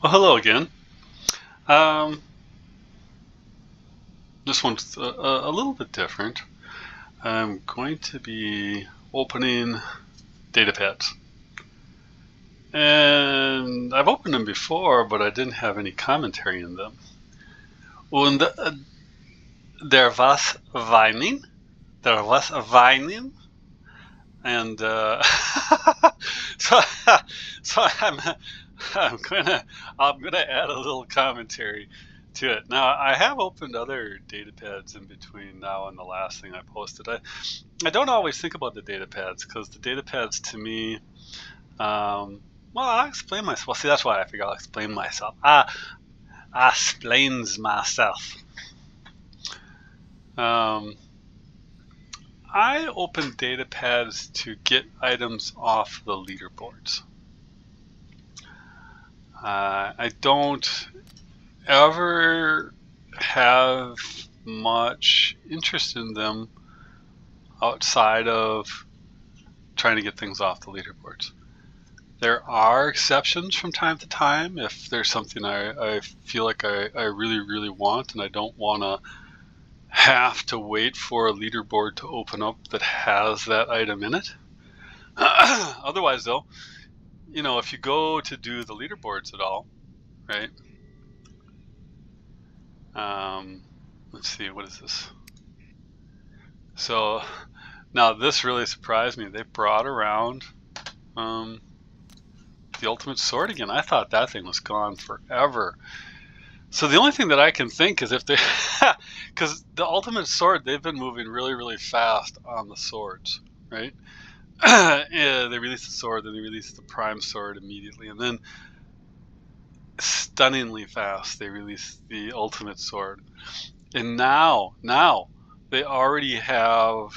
Well, hello again. Um, this one's a little bit different. I'm going to be opening datapads. And I've opened them before, but I didn't have any commentary in them. Und there was Weining. There was Weining. And so, so I'm gonna add a little commentary to it. Now I have opened other data pads in between now and the last thing I posted. I don't always think about the data pads because the data pads to me, well, I'll explain myself. Well, see, that's why I figure I'll explain myself. I explains myself. Um, I open data pads to get items off the leaderboards. I don't ever have much interest in them outside of trying to get things off the leaderboards. There are exceptions from time to time if there's something I feel like I really, really want and I don't want to have to wait for a leaderboard to open up that has that item in it. Otherwise, though, if you go to do the leaderboards at all, right? Let's see, what is this? So now this really surprised me. They brought around the Ultimate Sword again. I thought that thing was gone forever. So the only thing that I can think is if they, because the Ultimate Sword, they've been moving really, really fast on the swords, right? Yeah, they released the sword, then they released the Prime Sword immediately, and then stunningly fast they released the Ultimate Sword. And now they already have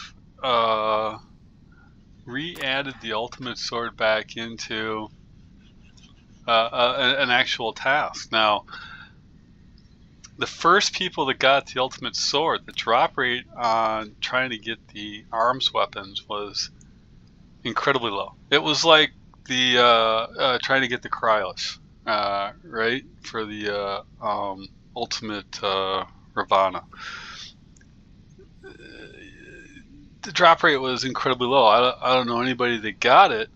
re-added the Ultimate Sword back into an actual task. Now, the first people that got the Ultimate Sword, the drop rate on trying to get the arms weapons was incredibly low. It was like the trying to get the Kryos, right, for the Ultimate Ravana. The drop rate was incredibly low. I don't know anybody that got it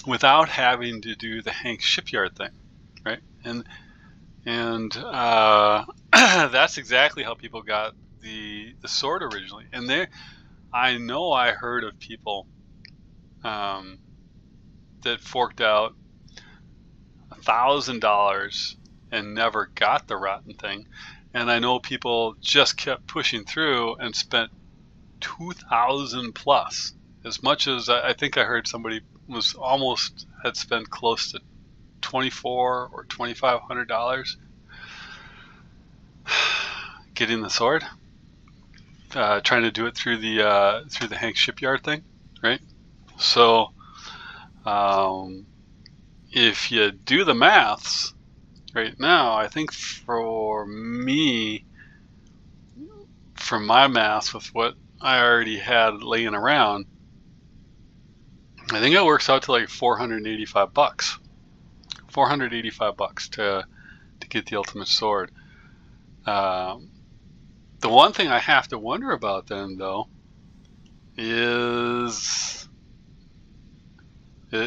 without having to do the Hank Shipyard thing, right? And that's exactly how people got the sword originally. And I know I heard of people that forked out $1,000 and never got the rotten thing. And I know people just kept pushing through and spent 2,000 plus. As much as I think I heard somebody had spent close to $2,400 or $2,500 getting the sword, trying to do it through the Hank Shipyard thing, right? So if you do the maths right now, I think for me, from my maths with what I already had laying around, I think it works out to like $485. $485 to get the Ultimate Sword. The one thing I have to wonder about then, though, is I'm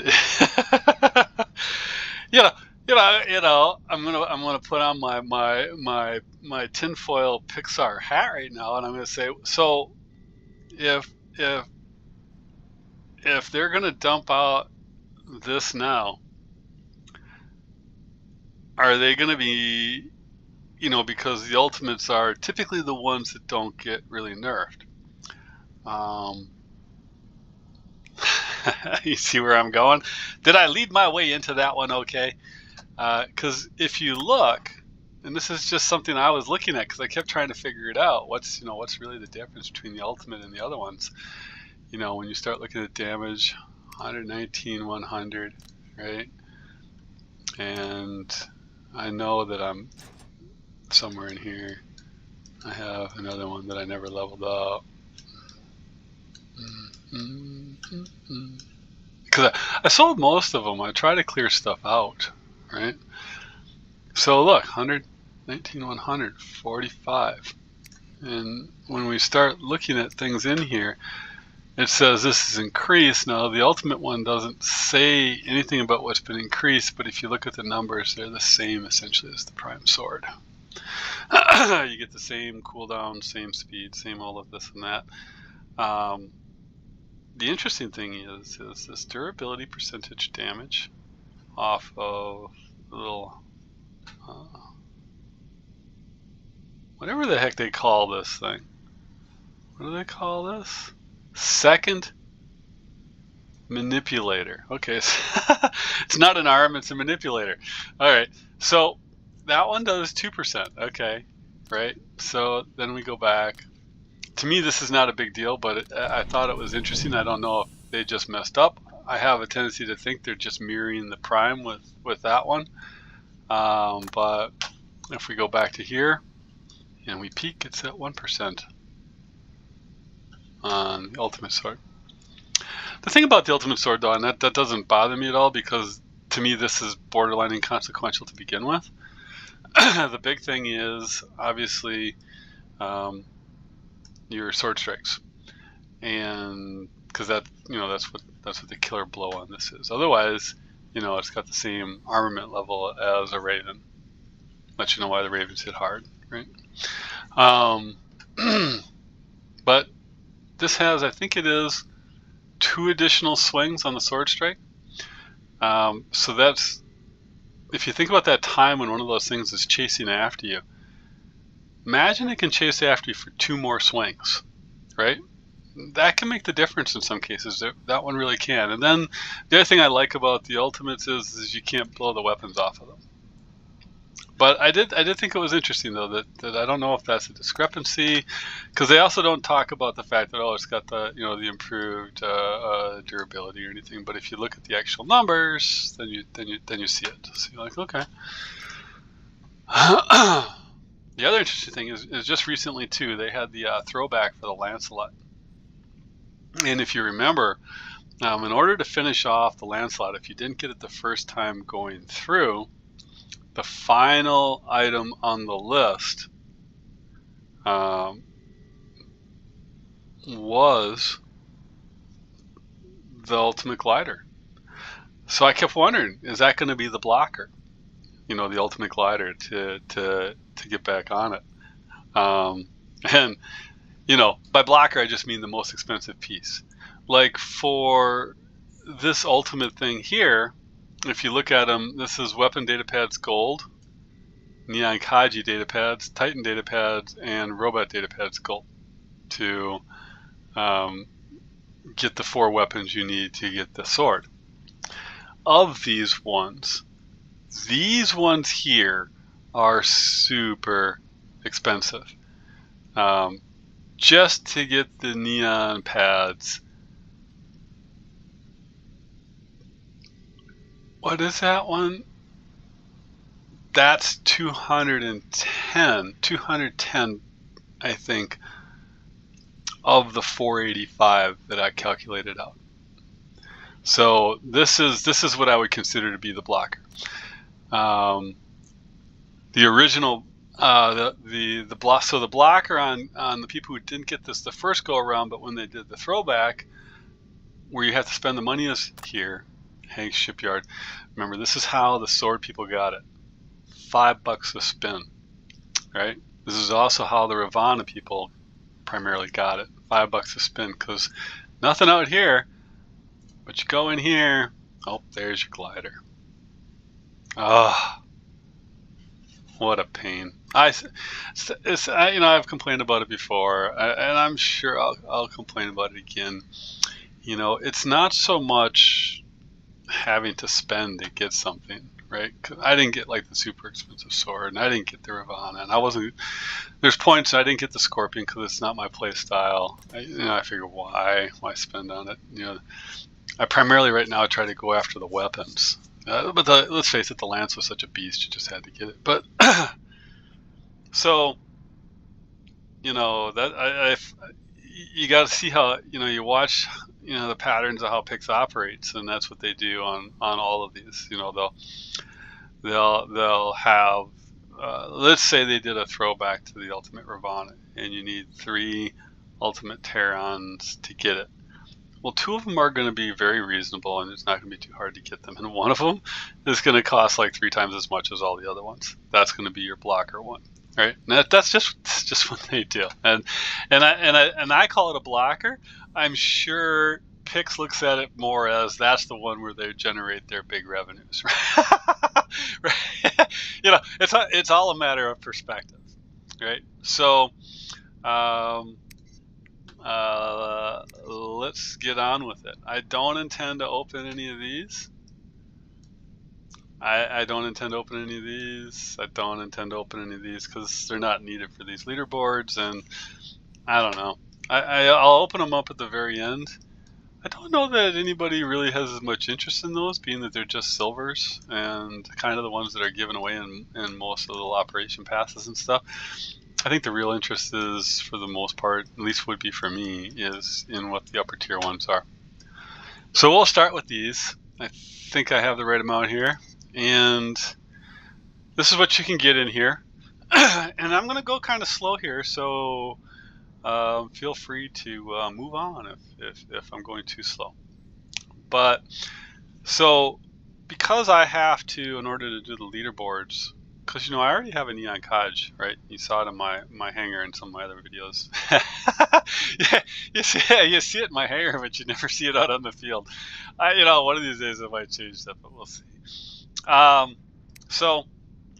gonna put on my tinfoil Pixar hat right now, and I'm gonna say, so if if if they're gonna dump out this now, are they gonna be, because the ultimates are typically the ones that don't get really nerfed. You see where I'm going? Did I lead my way into that one okay? Because if you look, and this is just something I was looking at because I kept trying to figure it out. What's really the difference between the ultimate and the other ones? When you start looking at damage, 119, 100, right? And I know that I'm somewhere in here. I have another one that I never leveled up. Because I sold most of them. I try to clear stuff out, right? So look, 100, 19, 100, 45. And when we start looking at things in here, it says this is increased. Now the ultimate one doesn't say anything about what's been increased, but if you look at the numbers, they're the same essentially as the prime sword. You get the same cooldown, same speed, same all of this and that. The interesting thing is this durability percentage damage off of a little whatever the heck they call this thing. What do they call this? Second manipulator. Okay, it's not an arm, it's a manipulator. All right, so that one does 2%. Okay, right? So then we go back. To me, this is not a big deal, but I thought it was interesting. I don't know if they just messed up. I have a tendency to think they're just mirroring the prime with that one. But if we go back to here and we peek, it's at 1% on the Ultimate Sword. The thing about the Ultimate Sword, though, and that doesn't bother me at all, because to me this is borderline inconsequential to begin with. The big thing is obviously your sword strikes, and because that's what the killer blow on this is. Otherwise, it's got the same armament level as a Raven. Let you know why the Ravens hit hard, right? But this has, I think it is, 2 additional swings on the sword strike. So that's, if you think about that time when one of those things is chasing after you, imagine it can chase after you for 2 more swings, right? That can make the difference in some cases. That one really can. And then the other thing I like about the ultimates is you can't blow the weapons off of them. But I did think it was interesting, though, that I don't know if that's a discrepancy, because they also don't talk about the fact that, oh, it's got the the improved durability or anything. But if you look at the actual numbers, then you see it. So you're like, okay. The other interesting thing is just recently too, they had the throwback for the Lancelot. And if you remember, in order to finish off the Lancelot, if you didn't get it the first time going through, the final item on the list was the Ultimate Glider. So I kept wondering, is that going to be the blocker? The Ultimate Glider to get back on it. And by blocker I just mean the most expensive piece. Like for this ultimate thing here, if you look at them, this is Weapon Datapads Gold, Neon Kaiji Datapads, Titan Datapads, and Robot Datapads Gold to get the 4 weapons you need to get the sword. Of these ones here are super expensive. Just to get the neon pads. What is that one? That's 210, I think, of the 485 that I calculated out. So this is what I would consider to be the blocker. The original, so the blocker on the people who didn't get this the first go around, but when they did the throwback, where you have to spend the money, is here, Hank's Shipyard. Remember, this is how the sword people got it: $5 a spin, right? This is also how the Ravana people primarily got it: $5 a spin, because nothing out here. But you go in here, oh, there's your glider. Ah, oh, what a pain. I've complained about it before, and I'm sure I'll complain about it again. It's not so much having to spend to get something, right? 'Cause I didn't get like the super expensive sword, and I didn't get the Ravana, and there's points I didn't get the Scorpion because it's not my play style. I figure why spend on it? I primarily right now try to go after the weapons. But let's face it, the lance was such a beast, you just had to get it. But so that you got to see how you watch the patterns of how Pix operates, and that's what they do on all of these. they'll have, let's say they did a throwback to the Ultimate Ravana, and you need 3 Ultimate Terrans to get it. Well, 2 of them are going to be very reasonable, and it's not going to be too hard to get them. And one of them is going to cost like 3 times as much as all the other ones. That's going to be your blocker one, right? And that's just what they do. And I call it a blocker. I'm sure Pix looks at it more as that's the one where they generate their big revenues, right? Right? You know, it's all a matter of perspective, right? So. Let's get on with it. I don't intend to open any of these. I don't intend to open any of these. I don't intend to open any of these because they're not needed for these leaderboards, and I don't know. I'll open them up at the very end. I don't know that anybody really has as much interest in those, being that they're just silvers and kind of the ones that are given away in most of the operation passes and stuff. I think the real interest is, for the most part, at least would be for me, is in what the upper tier ones are. So we'll start with these. I think I have the right amount here. And this is what you can get in here. And I'm going to go kind of slow here, so feel free to move on if I'm going too slow. But, so, because I have to, in order to do the leaderboards, because, you know, I already have a Neon Kaj, right? You saw it in my hangar in some of my other videos. Yeah, you see it in my hangar, but you never see it out on the field. You know, one of these days I might change that, but we'll see. So,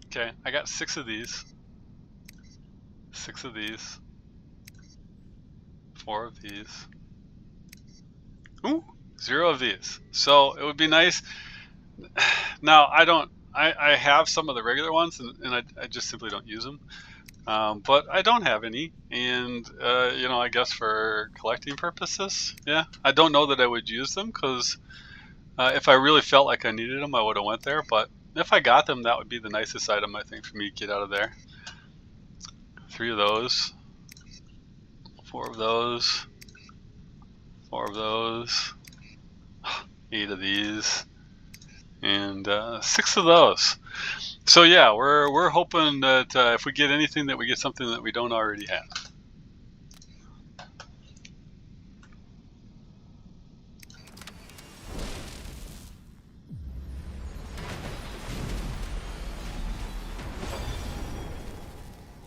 okay, I got 6 of these. 6 of these. 4 of these. Ooh, 0 of these. So, it would be nice. Now, I have some of the regular ones, and I just simply don't use them. But I don't have any, and you know, I guess for collecting purposes, yeah. I don't know that I would use them, because if I really felt like I needed them, I would have went there. But if I got them, that would be the nicest item, I think, for me to get out of there. 3 of those. 4 of those. 4 of those. 8 of these. And 6 of those. So yeah, we're hoping that if we get anything, that we get something that we don't already have.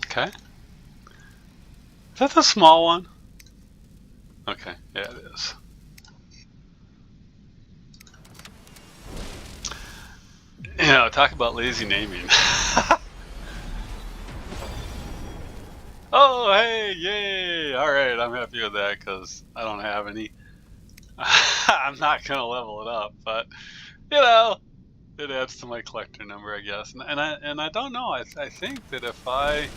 Okay. Is that the small one? Okay, yeah, it is. You know, talk about lazy naming. Oh, hey, yay! Alright, I'm happy with that because I don't have any. I'm not going to level it up, but, you know, it adds to my collector number, I guess. And I don't know, I think that if I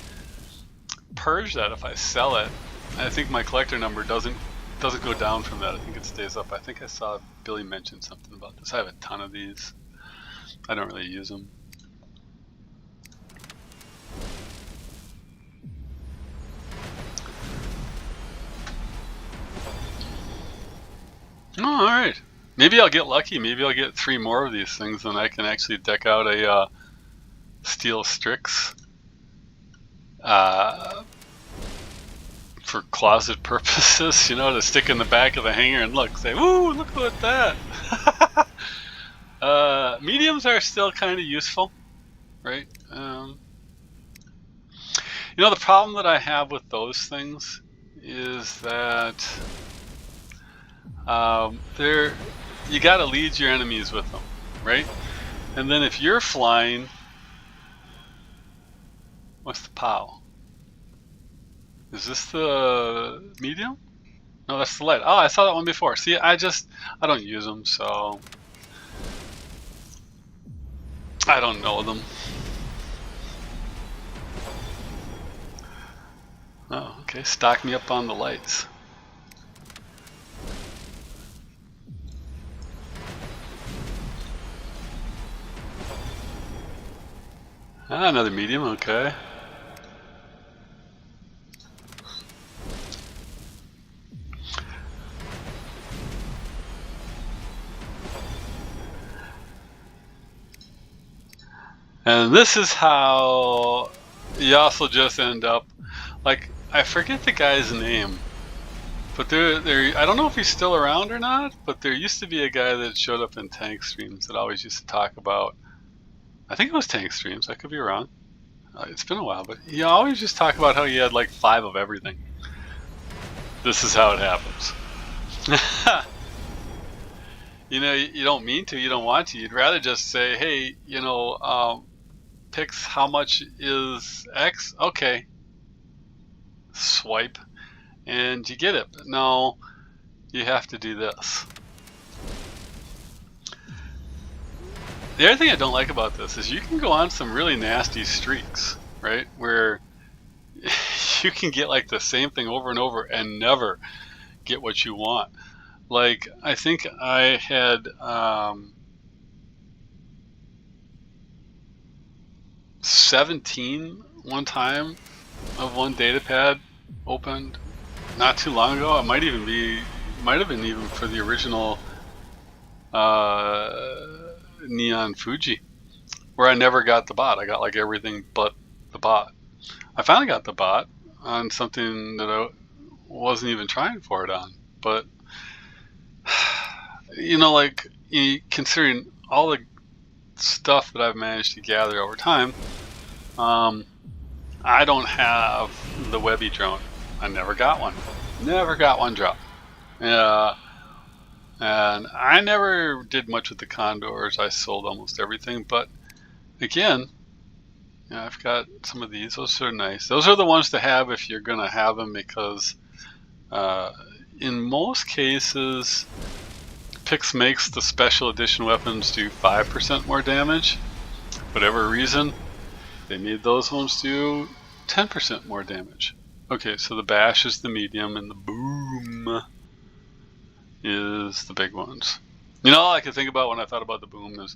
purge that, if I sell it, I think my collector number doesn't go down from that. I think it stays up. I think I saw Billy mention something about this. I have a ton of these. I don't really use them. Oh, alright. Maybe I'll get lucky. Maybe I'll get 3 more of these things, and I can actually deck out a Steel Strix for closet purposes, you know, to stick in the back of the hangar and say, "Woo, look at that." Mediums are still kind of useful, right? You know, the problem that I have with those things is that you gotta lead your enemies with them, right? And then if you're flying, what's the POW? Is this the medium? No, that's the light. Oh, I saw that one before. See, I don't use them, so I don't know them. Oh, okay. Stock me up on the lights. Ah, another medium, okay. And this is how you also just end up, like, I forget the guy's name, but there I don't know if he's still around or not, but there used to be a guy that showed up in tank streams that always used to talk about, I think it was tank streams, I could be wrong, it's been a while, but he always just talked about how he had like 5 of everything. This is how it happens. You know, you don't mean to, you don't want to, you'd rather just say, hey, you know, picks how much is X, okay, swipe, and you get it. But no, you have to do this. The other thing I don't like about this is you can go on some really nasty streaks, right? Where you can get like the same thing over and over and never get what you want. Like, I think I had 17 one time of one data pad opened not too long ago. It might have been even for the original Neon Fuji, where I never got the bot. I got like everything but the bot. I finally got the bot on something that I wasn't even trying for it on, but you know, like, considering all the stuff that I've managed to gather over time, I don't have the Webby drone. I never got one. Never got one drop. And I never did much with the Condors. I sold almost everything. But again, you know, I've got some of these. Those are nice. Those are the ones to have if you're going to have them, because in most cases, Pix makes the special edition weapons do 5% more damage. Whatever reason, they made those ones do 10% more damage. Okay, so the bash is the medium and the boom is the big ones. You know, all I could think about when I thought about the boom is,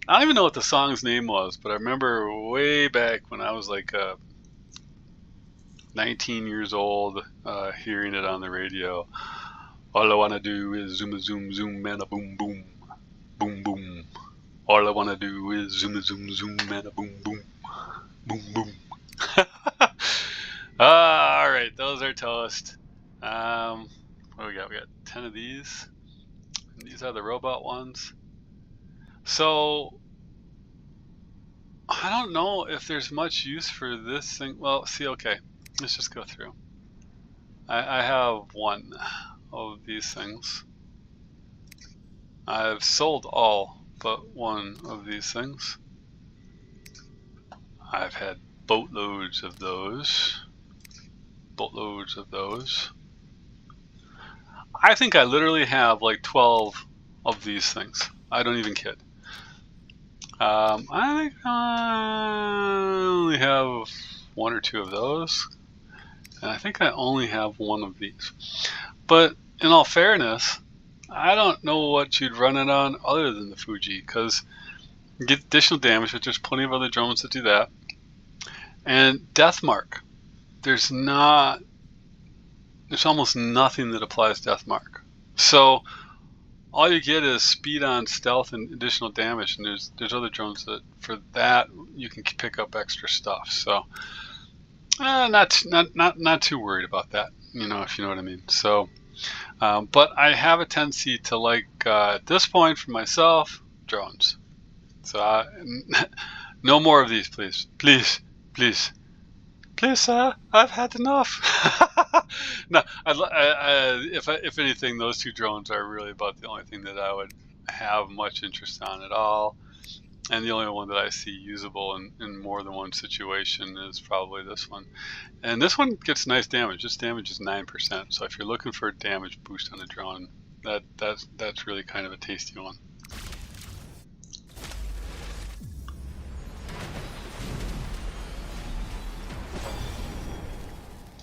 I don't even know what the song's name was, but I remember way back when I was like 19 years old, hearing it on the radio. All I wanna do is zoom a zoom zoom and a boom boom boom boom. All I wanna do is zoom a zoom zoom and a boom boom boom boom. All right, those are toast. What do we got? We got 10 of these. And these are the robot ones. So I don't know if there's much use for this thing. Well, see, okay, let's just go through. I have one of these things. I've sold all but one of these things. I've had boatloads of those. Boatloads of those. I think I literally have like 12 of these things. I don't even kid. I think I only have 1 or 2 of those. And I think I only have 1 of these. But in all fairness, I don't know what you'd run it on other than the Fuji, because you get additional damage, but there's plenty of other drones that do that. And Deathmark, there's almost nothing that applies Deathmark. So all you get is speed on stealth and additional damage, and there's other drones that for that you can pick up extra stuff. So not too worried about that, you know, if you know what I mean. So but I have a tendency to like at this point for myself, drones. So no more of these, please, please, please, please, sir. I've had enough. No, if anything, those 2 drones are really about the only thing that I would have much interest on at all, and the only one that I see usable in more than one situation is probably this one. And this one gets nice damage. This damage is 9%. So if you're looking for a damage boost on a drone, that's really kind of a tasty one.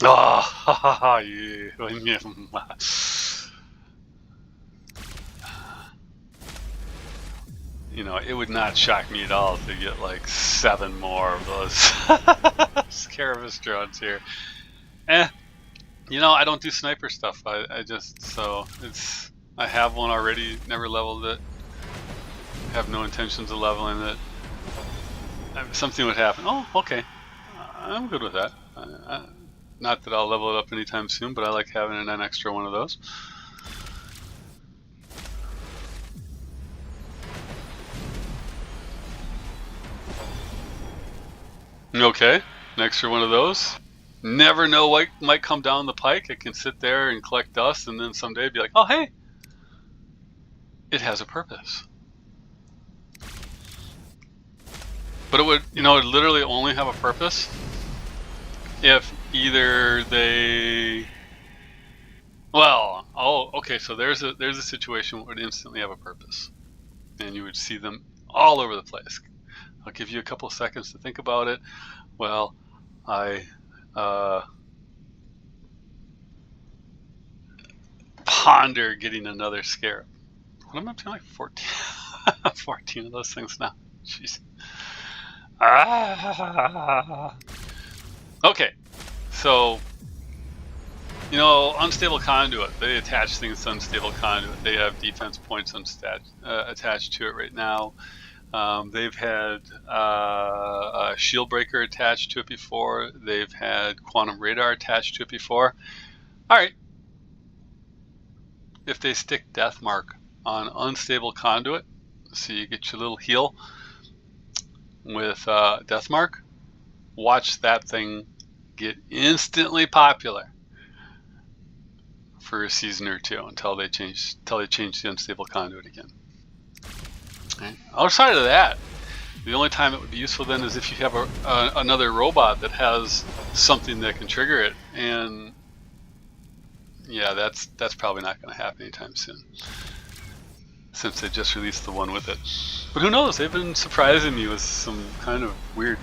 Oh, yeah. You know, it would not shock me at all to get like 7 more of those Scaravis drones here. You know, I don't do sniper stuff. I have one already, never leveled it. Have no intentions of leveling it. something would happen. Oh, okay. I'm good with that. Not that I'll level it up anytime soon, but I like having an extra one of those. Okay, an extra one of those. Never know what might come down the pike. It can sit there and collect dust, and then someday be like, oh, hey, it has a purpose. But it would, it would literally only have a purpose if either they, well, oh, okay, so there's a situation that would instantly have a purpose, and you would see them all over the place. I'll give you a couple of seconds to think about it. Well, I ponder getting another scarab. What am I up to? Like 14, 14 of those things now. Jeez. Okay, so unstable conduit. They attach things to unstable conduit. They have defense points attached to it right now. They've had a shield breaker attached to it before. They've had quantum radar attached to it before. All right. If they stick Deathmark on unstable conduit, so you get your little heal with Deathmark, watch that thing get instantly popular for a season or two until they change the unstable conduit again. Right. Outside of that, the only time it would be useful then is if you have another robot that has something that can trigger it, and yeah, that's probably not going to happen anytime soon, since they just released the one with it. But who knows? They've been surprising me with some kind of weird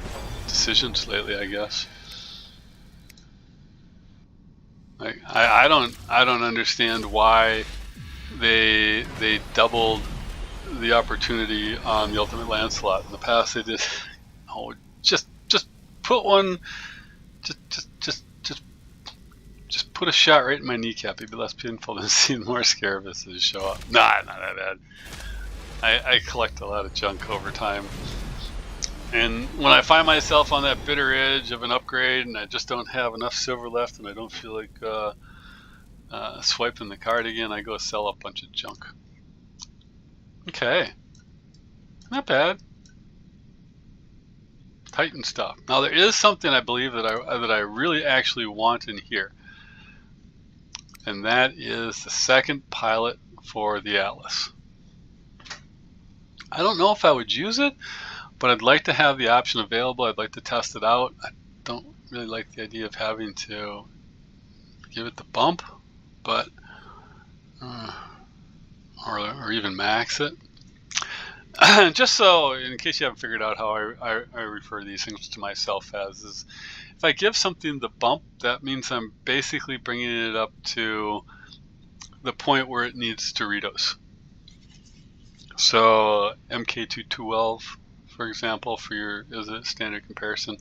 decisions lately, I guess. Like I don't understand why they doubled the opportunity on the Ultimate Lancelot. In the past, they did, just put one, just put a shot right in my kneecap. It'd be less painful than seeing more Scarabuses show up. Nah, not that bad. I collect a lot of junk over time, and when I find myself on that bitter edge of an upgrade and I just don't have enough silver left and I don't feel like swiping the card again, I go sell a bunch of junk. Okay, not bad. Titan stuff. Now there is something I believe that I really actually want in here, and that is the second pilot for the Atlas. I don't know if I would use it, but I'd like to have the option available. I'd like to test it out. I don't really like the idea of having to give it the bump, but or even max it. Just so, in case you haven't figured out how I refer these things to myself as, is if I give something the bump, that means I'm basically bringing it up to the point where it needs Doritos. So MK212, for example, is a standard comparison.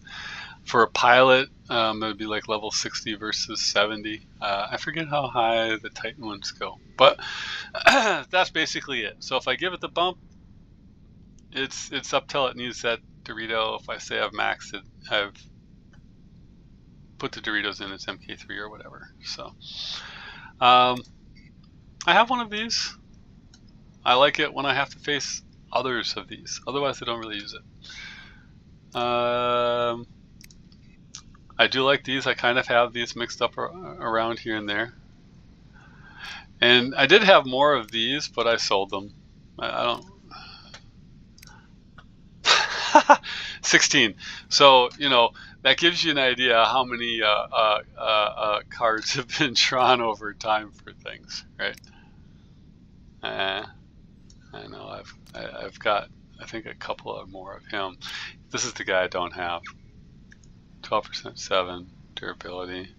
For a pilot, it would be like level 60 versus 70. I forget how high the Titan ones go, but that's basically it. So if I give it the bump, it's up till it needs that Dorito. If I say I've maxed it, I've put the Doritos in, it's MK3 or whatever. So I have one of these. I like it when I have to face others of these. Otherwise, I don't really use it. I do like these. I kind of have these mixed up around here and there. And I did have more of these, but I sold them. I don't... 16. So, that gives you an idea how many cards have been drawn over time for things, right? I know I've got, I think, a couple of more of him. This is the guy I don't have. 12% 7 durability,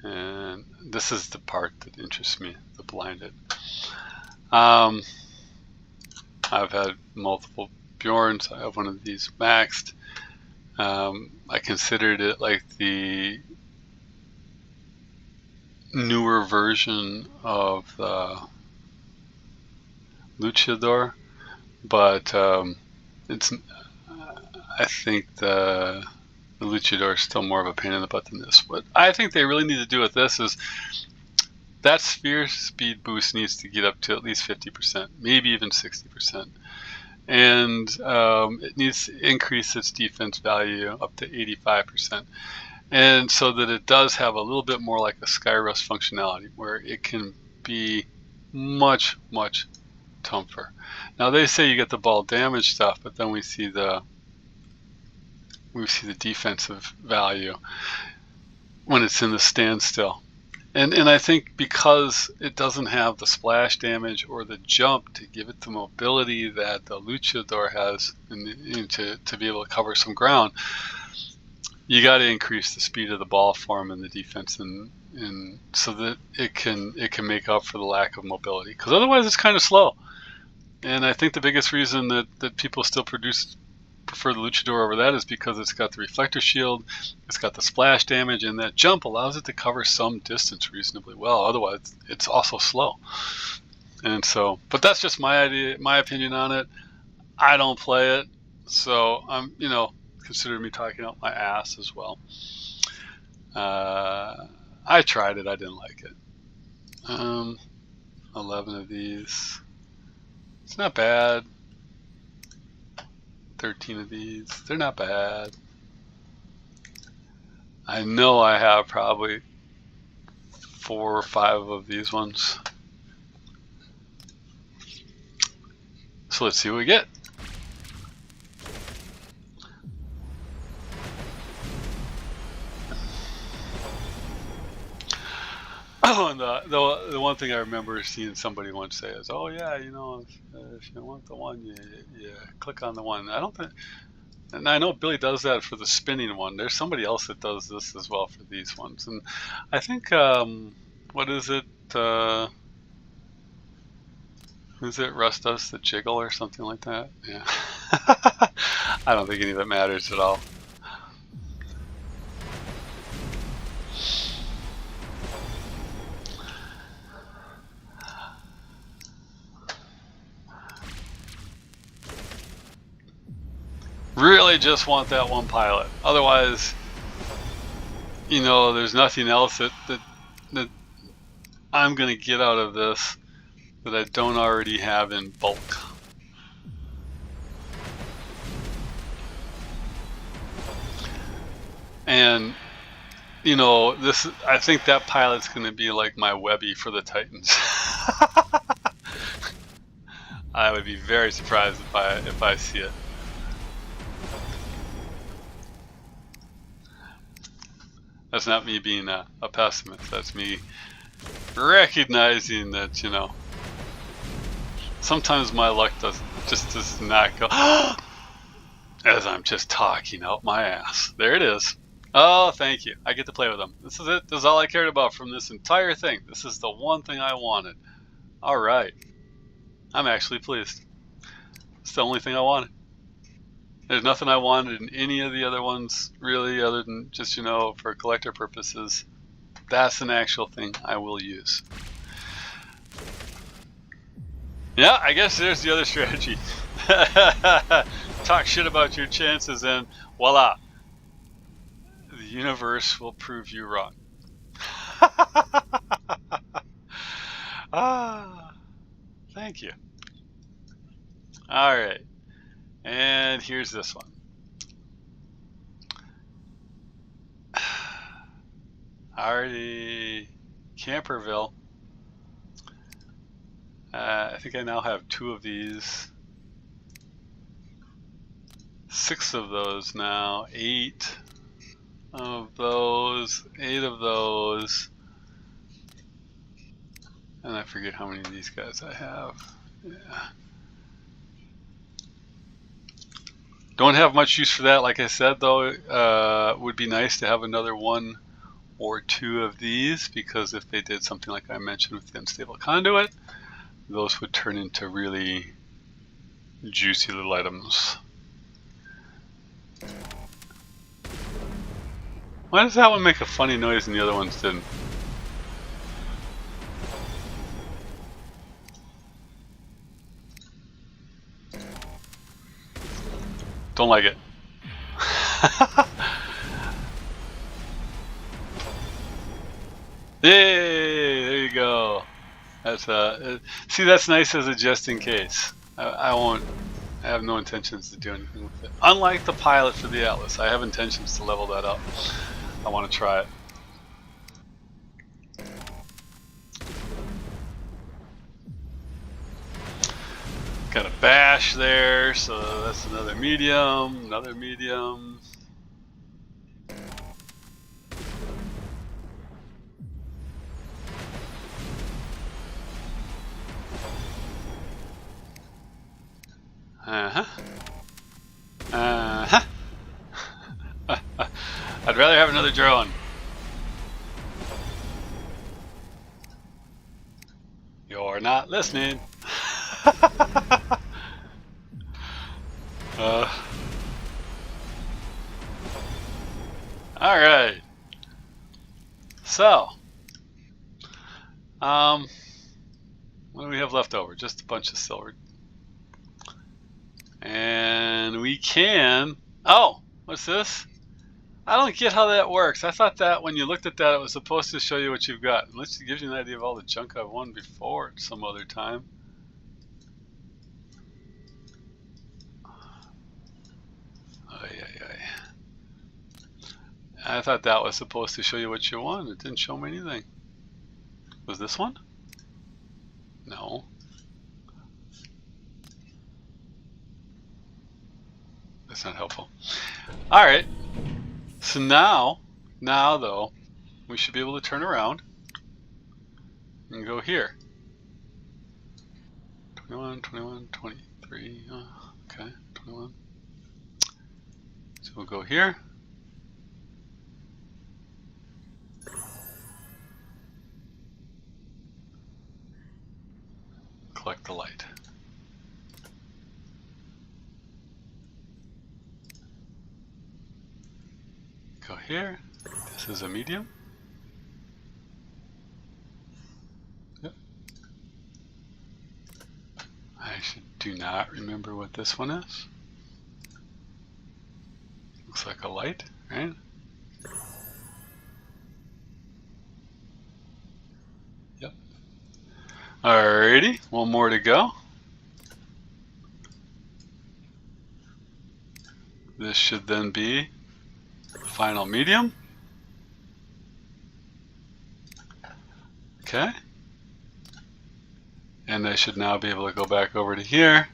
and this is the part that interests me, the blinded. I've had multiple Bjorns. I have one of these maxed. I considered it like the newer version of the Luchador, but I think the Luchador is still more of a pain in the butt than this. What I think they really need to do with this is that sphere speed boost needs to get up to at least 50%, maybe even 60%. And it needs to increase its defense value up to 85%. And so that it does have a little bit more like a Skyrust functionality where it can be much, much tougher. Now they say you get the ball damage stuff, but then we see the defensive value when it's in the standstill. And I think because it doesn't have the splash damage or the jump to give it the mobility that the Luchador has to be able to cover some ground, you got to increase the speed of the ball for him in the defense, and so that it can make up for the lack of mobility. Because otherwise, it's kind of slow. And I think the biggest reason that people still prefer the Luchador over that is because it's got the reflector shield, it's got the splash damage, and that jump allows it to cover some distance reasonably well. Otherwise, it's also slow. And so, but that's just my opinion on it. I don't play it, so I'm, consider me talking out my ass as well. I tried it, I didn't like it. 11 of these. It's not bad. 13 of these. They're not bad. I know I have probably 4 or 5 of these ones. So let's see what we get. Oh, and the one thing I remember seeing somebody once say is, "Oh yeah, if you want the one, you click on the one." I don't think, and I know Billy does that for the spinning one. There's somebody else that does this as well for these ones, and I think what is it? Who's it? Russ does the jiggle or something like that. Yeah, I don't think any of it matters at all. Really just want that one pilot. Otherwise, there's nothing else that I'm going to get out of this that I don't already have in bulk. And, I think that pilot's going to be like my Webby for the Titans. I would be very surprised if I see it. That's not me being a pessimist. That's me recognizing that, sometimes my luck does not go as I'm just talking out my ass. There it is. Oh, thank you. I get to play with them. This is it. This is all I cared about from this entire thing. This is the one thing I wanted. All right. I'm actually pleased. It's the only thing I wanted. There's nothing I wanted in any of the other ones, really, other than just, for collector purposes. That's an actual thing I will use. Yeah, I guess there's the other strategy. Talk shit about your chances and voila. The universe will prove you wrong. Thank you. All right. And here's this one. Already Camperville. I think I now have 2 of these. 6 of those now. 8 of those. 8 of those. And I forget how many of these guys I have. Yeah. Don't have much use for that. Like I said, though, it would be nice to have another 1 or 2 of these, because if they did something like I mentioned with the unstable conduit, those would turn into really juicy little items. Why does that one make a funny noise and the other ones didn't? Don't like it. Yay! There you go. That's see, that's nice as a just in case. I won't. I have no intentions to do anything with it. Unlike the pilot for the Atlas, I have intentions to level that up. I want to try it. Got a bash there, so that's another medium, another medium. Uh-huh. Uh-huh. I'd rather have another drone. You're not listening. All right. So, what do we have left over? Just a bunch of silver. And we can. Oh, what's this? I don't get how that works. I thought that when you looked at that, it was supposed to show you what you've got. Unless it gives you an idea of all the junk I've won before at some other time. I thought that was supposed to show you what you won. It didn't show me anything. Was this one? No. That's not helpful. All right. So now though, we should be able to turn around and go here. 21, 21, 23. Okay, 21. So we'll go here. Collect the light. Go here. This is a medium. Yep. I do not remember what this one is. Looks like a light, right? Yep. Alrighty, one more to go. This should then be the final medium. Okay. And I should now be able to go back over to here.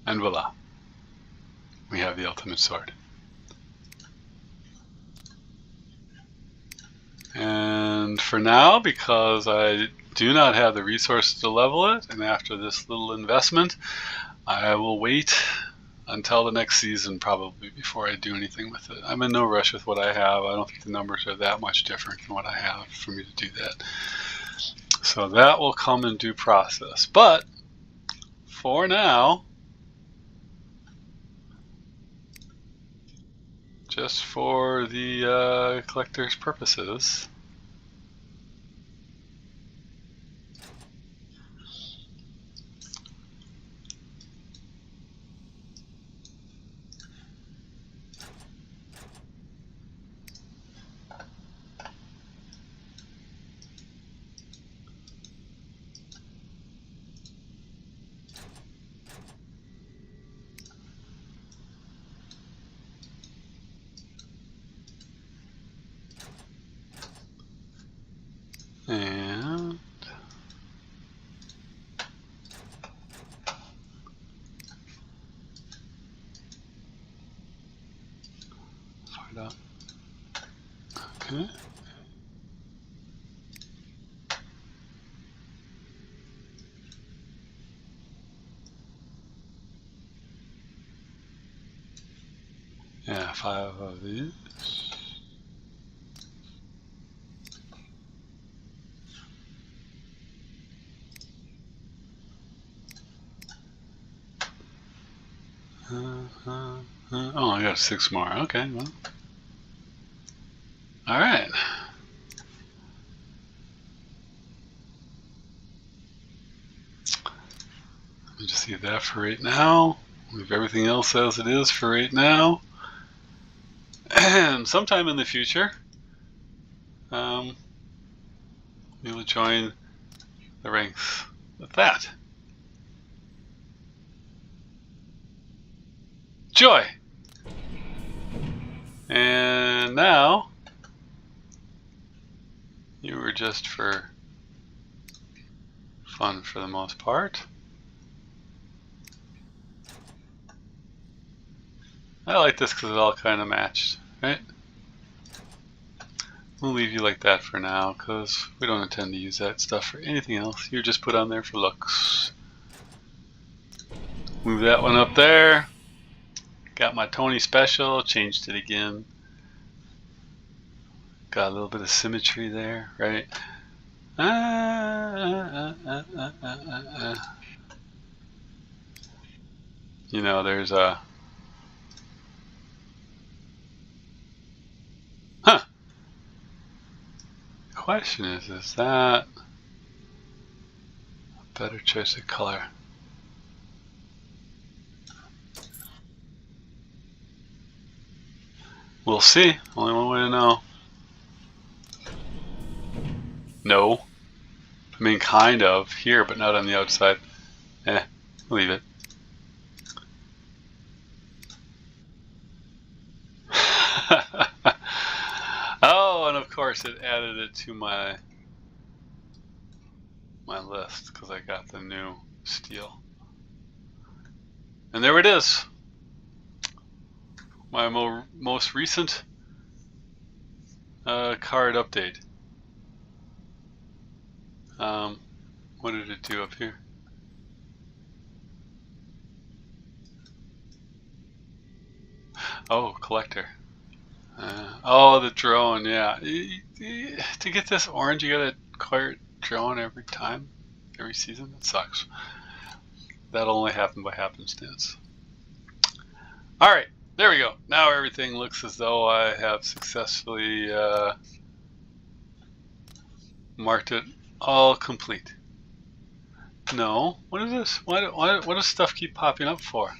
And voila. We have the ultimate sword. And for now, because I do not have the resources to level it, and after this little investment, I will wait until the next season probably before I do anything with it. I'm in no rush with what I have. I don't think the numbers are that much different than what I have for me to do that. So that will come in due process. But for now, just for the collector's purposes, and find out. Okay. Yeah, 5 of these. Oh, I got 6 more. Okay, well. All right. We'll just leave that for right now. Leave everything else as it is for right now. And sometime in the future, we will join the ranks with that. Joy! And now, you were just for fun for the most part. I like this because it all kind of matched, right? We'll leave you like that for now because we don't intend to use that stuff for anything else. You're just put on there for looks. Move that one up there. Got my Tony special, changed it again. Got a little bit of symmetry there, right? You know, there's a... Huh! The question is that a better choice of color? We'll see. Only one way to know. No. I mean, kind of. Here, but not on the outside. Leave it. Oh, and of course it added it to my list because I got the new steel. And there it is. My most recent card update. What did it do up here? Oh, collector. Oh, the drone, yeah. To get this orange, you gotta acquire a drone every time, every season. That sucks. That'll only happen by happenstance. Alright, there we go. Now everything looks as though I have successfully marked it all complete. No, what is this? What does stuff keep popping up for?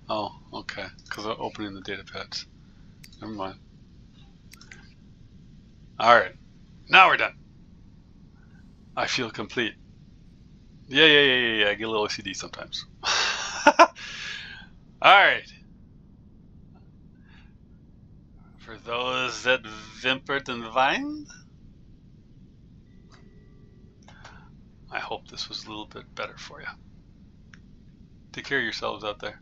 Oh, okay, because I'm opening the data pads. Never mind. Alright, now we're done. I feel complete. Yeah, I get a little OCD sometimes. Alright. For those that whimpered and whined, I hope this was a little bit better for you. Take care of yourselves out there.